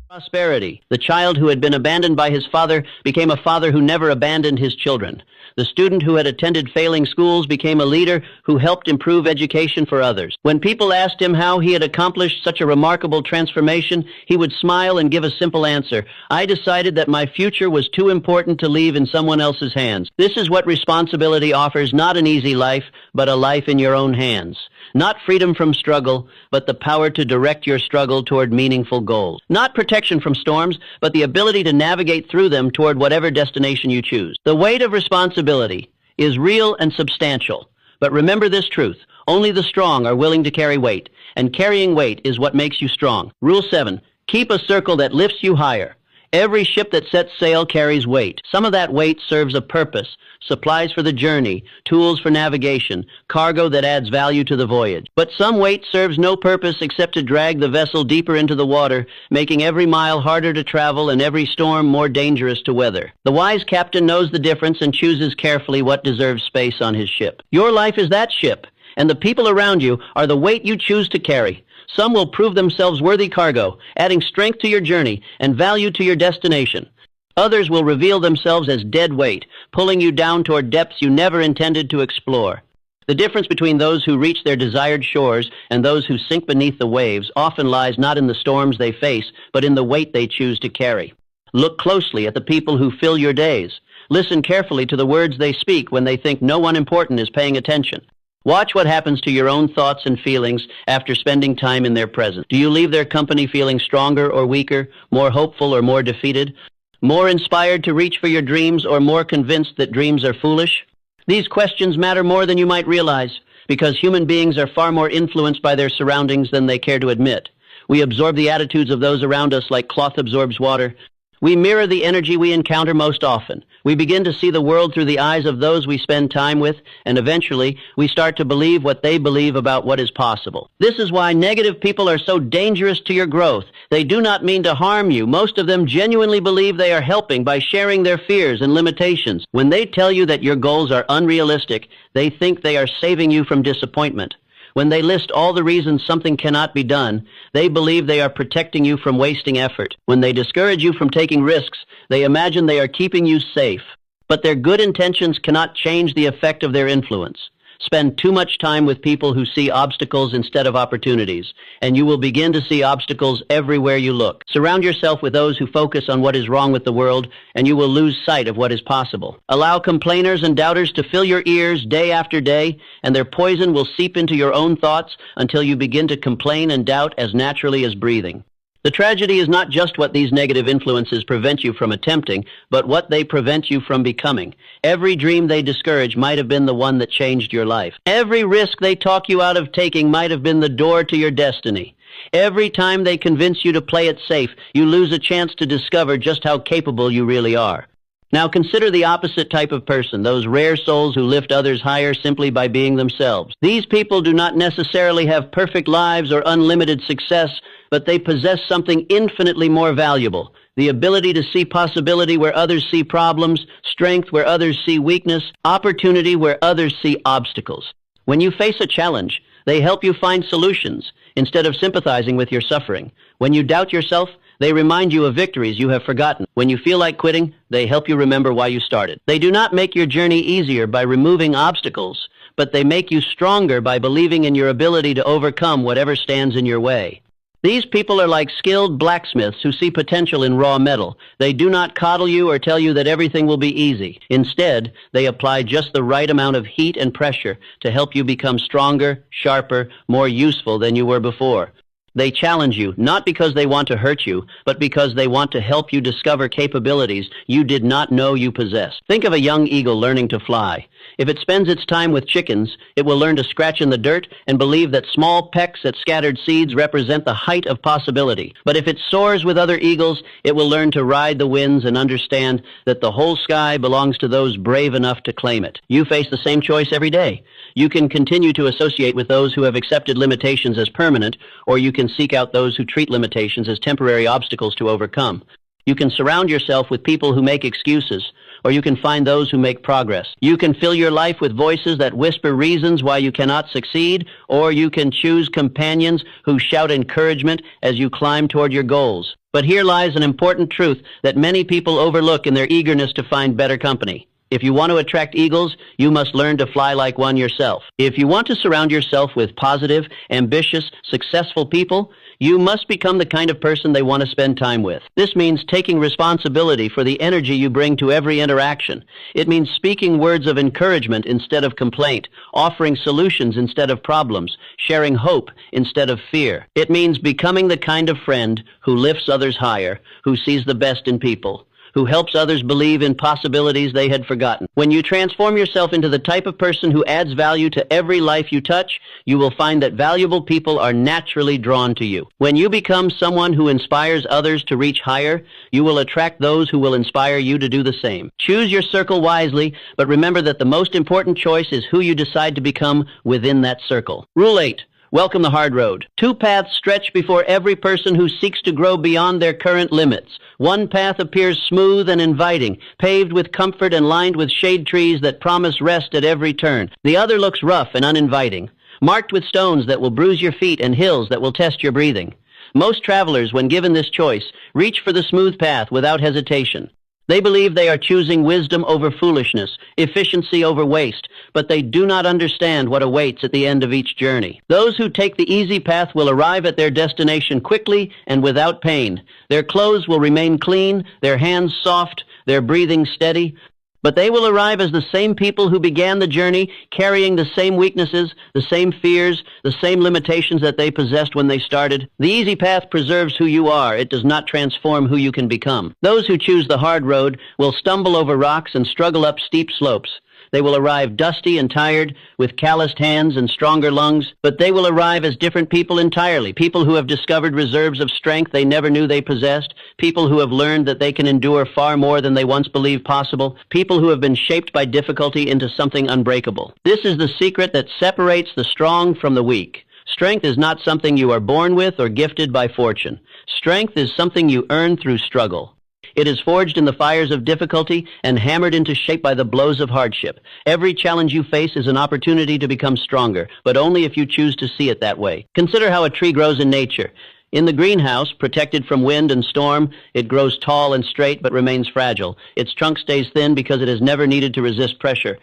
Prosperity. The child who had been abandoned by his father became a father who never abandoned his children. The student who had attended failing schools became a leader who helped improve education for others. When people asked him how he had accomplished such a remarkable transformation, he would smile and give a simple answer: "I decided that my future was too important to leave in someone else's hands." This is what responsibility offers: not an easy life, but a life in your own hands. Not freedom from struggle, but the power to direct your struggle toward meaningful goals. Not protection from storms, but the ability to navigate through them toward whatever destination you choose. The weight of responsibility is real and substantial. But remember this truth: only the strong are willing to carry weight, and carrying weight is what makes you strong. Rule 7. Keep a circle that lifts you higher. Every ship that sets sail carries weight. Some of that weight serves a purpose: supplies for the journey, tools for navigation, cargo that adds value to the voyage. But some weight serves no purpose except to drag the vessel deeper into the water, making every mile harder to travel and every storm more dangerous to weather. The wise captain knows the difference and chooses carefully what deserves space on his ship. Your life is that ship, and the people around you are the weight you choose to carry. Some will prove themselves worthy cargo, adding strength to your journey and value to your destination. Others will reveal themselves as dead weight, pulling you down toward depths you never intended to explore. The difference between those who reach their desired shores and those who sink beneath the waves often lies not in the storms they face, but in the weight they choose to carry. Look closely at the people who fill your days. Listen carefully to the words they speak when they think no one important is paying attention. Watch what happens to your own thoughts and feelings after spending time in their presence. Do you leave their company feeling stronger or weaker, more hopeful or more defeated, more inspired to reach for your dreams or more convinced that dreams are foolish? These questions matter more than you might realize, because human beings are far more influenced by their surroundings than they care to admit. We absorb the attitudes of those around us like cloth absorbs water. We mirror the energy we encounter most often. We begin to see the world through the eyes of those we spend time with, and eventually we start to believe what they believe about what is possible. This is why negative people are so dangerous to your growth. They do not mean to harm you. Most of them genuinely believe they are helping by sharing their fears and limitations. When they tell you that your goals are unrealistic, they think they are saving you from disappointment. When they list all the reasons something cannot be done, they believe they are protecting you from wasting effort. When they discourage you from taking risks, they imagine they are keeping you safe. But their good intentions cannot change the effect of their influence. Spend too much time with people who see obstacles instead of opportunities, and you will begin to see obstacles everywhere you look. Surround yourself with those who focus on what is wrong with the world, and you will lose sight of what is possible. Allow complainers and doubters to fill your ears day after day, and their poison will seep into your own thoughts until you begin to complain and doubt as naturally as breathing. The tragedy is not just what these negative influences prevent you from attempting, but what they prevent you from becoming. Every dream they discourage might have been the one that changed your life. Every risk they talk you out of taking might have been the door to your destiny. Every time they convince you to play it safe, you lose a chance to discover just how capable you really are. Now consider the opposite type of person, those rare souls who lift others higher simply by being themselves. These people do not necessarily have perfect lives or unlimited success, but they possess something infinitely more valuable: the ability to see possibility where others see problems, strength where others see weakness, opportunity where others see obstacles. When you face a challenge, they help you find solutions instead of sympathizing with your suffering. When you doubt yourself, they remind you of victories you have forgotten. When you feel like quitting, they help you remember why you started. They do not make your journey easier by removing obstacles, but they make you stronger by believing in your ability to overcome whatever stands in your way. These people are like skilled blacksmiths who see potential in raw metal. They do not coddle you or tell you that everything will be easy. Instead, they apply just the right amount of heat and pressure to help you become stronger, sharper, more useful than you were before. They challenge you, not because they want to hurt you, but because they want to help you discover capabilities you did not know you possessed. Think of a young eagle learning to fly. If it spends its time with chickens, it will learn to scratch in the dirt and believe that small pecks at scattered seeds represent the height of possibility. But if it soars with other eagles, it will learn to ride the winds and understand that the whole sky belongs to those brave enough to claim it. You face the same choice every day. You can continue to associate with those who have accepted limitations as permanent, or you can seek out those who treat limitations as temporary obstacles to overcome. You can surround yourself with people who make excuses, or you can find those who make progress. You can fill your life with voices that whisper reasons why you cannot succeed, or you can choose companions who shout encouragement as you climb toward your goals. But here lies an important truth that many people overlook in their eagerness to find better company. If you want to attract eagles, you must learn to fly like one yourself. If you want to surround yourself with positive, ambitious, successful people, you must become the kind of person they want to spend time with. This means taking responsibility for the energy you bring to every interaction. It means speaking words of encouragement instead of complaint, offering solutions instead of problems, sharing hope instead of fear. It means becoming the kind of friend who lifts others higher, who sees the best in people, who helps others believe in possibilities they had forgotten. When you transform yourself into the type of person who adds value to every life you touch, you will find that valuable people are naturally drawn to you. When you become someone who inspires others to reach higher, you will attract those who will inspire you to do the same. Choose your circle wisely, but remember that the most important choice is who you decide to become within that circle. Rule 8. Welcome the hard road. Two paths stretch before every person who seeks to grow beyond their current limits. One path appears smooth and inviting, paved with comfort and lined with shade trees that promise rest at every turn. The other looks rough and uninviting, marked with stones that will bruise your feet and hills that will test your breathing. Most travelers, when given this choice, reach for the smooth path without hesitation. They believe they are choosing wisdom over foolishness, efficiency over waste, but they do not understand what awaits at the end of each journey. Those who take the easy path will arrive at their destination quickly and without pain. Their clothes will remain clean, their hands soft, their breathing steady, but they will arrive as the same people who began the journey, carrying the same weaknesses, the same fears, the same limitations that they possessed when they started. The easy path preserves who you are. It does not transform who you can become. Those who choose the hard road will stumble over rocks and struggle up steep slopes. They will arrive dusty and tired, with calloused hands and stronger lungs, but they will arrive as different people entirely, people who have discovered reserves of strength they never knew they possessed, people who have learned that they can endure far more than they once believed possible, people who have been shaped by difficulty into something unbreakable. This is the secret that separates the strong from the weak. Strength is not something you are born with or gifted by fortune. Strength is something you earn through struggle. It is forged in the fires of difficulty and hammered into shape by the blows of hardship. Every challenge you face is an opportunity to become stronger, but only if you choose to see it that way. Consider how a tree grows in nature. In the greenhouse, protected from wind and storm, it grows tall and straight but remains fragile. Its trunk stays thin because it has never needed to resist pressure.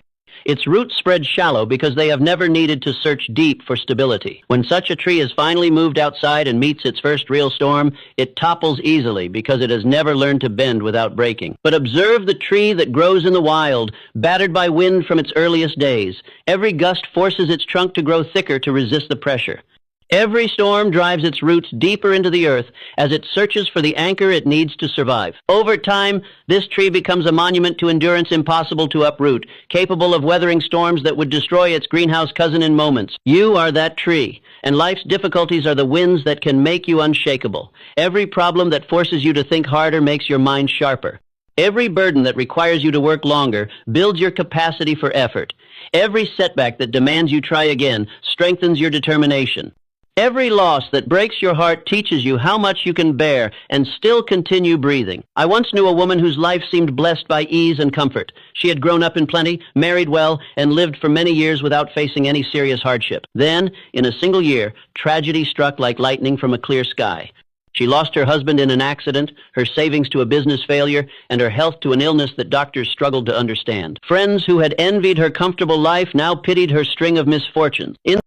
Its roots spread shallow because they have never needed to search deep for stability. When such a tree is finally moved outside and meets its first real storm, it topples easily because it has never learned to bend without breaking. But observe the tree that grows in the wild, battered by wind from its earliest days. Every gust forces its trunk to grow thicker to resist the pressure. Every storm drives its roots deeper into the earth as it searches for the anchor it needs to survive. Over time, this tree becomes a monument to endurance impossible to uproot, capable of weathering storms that would destroy its greenhouse cousin in moments. You are that tree, and life's difficulties are the winds that can make you unshakable. Every problem that forces you to think harder makes your mind sharper. Every burden that requires you to work longer builds your capacity for effort. Every setback that demands you try again strengthens your determination. Every loss that breaks your heart teaches you how much you can bear and still continue breathing. I once knew a woman whose life seemed blessed by ease and comfort. She had grown up in plenty, married well, and lived for many years without facing any serious hardship. Then, in a single year, tragedy struck like lightning from a clear sky. She lost her husband in an accident, her savings to a business failure, and her health to an illness that doctors struggled to understand. Friends who had envied her comfortable life now pitied her string of misfortunes.